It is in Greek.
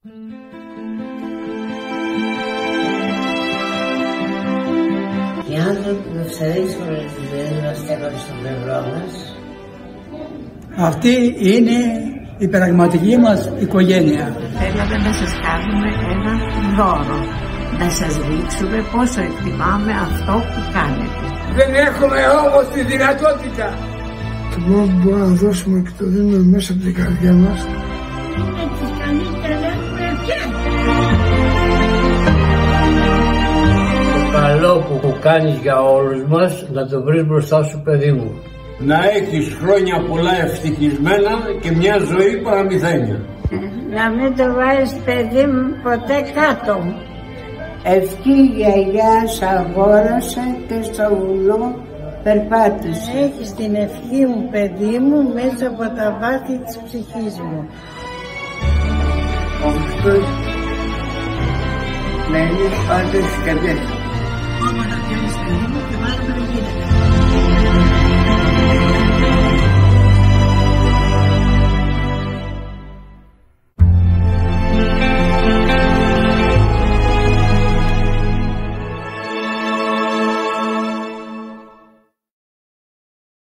Οι άνθρωποι που εξελίξουν τη ζωή μας και έχουν στο πλευρό μας. Αυτή είναι η πραγματική μας οικογένεια. Θέλαμε να σας κάνουμε ένα δώρο, να σας δείξουμε πόσο εκτιμάμε αυτό που κάνετε. Δεν έχουμε όμως τη δυνατότητα. Το μόνο που μπορούμε να δώσουμε και το δίνουμε μέσα από την καρδιά μας. Είναι τις καλύτερες βρεφιές. Το καλό που κάνεις για όλους μας να το βρεις μπροστά σου, παιδί μου. Να έχεις χρόνια πολλά ευτυχισμένα και μια ζωή παραμυθένια. Να μην το βάζεις, παιδί μου, ποτέ κάτω. Ευχή γιαγιά σ' αγόρασα και στο βουνό περπάτησε. Έχεις την ευχή μου, παιδί μου, μέσα από τα βάθη της ψυχής μου. Ο Χριστός μένει πάντα στις καρδιές. Άμα να πιάνεις παιδί μου και βάλουμε να γίνει.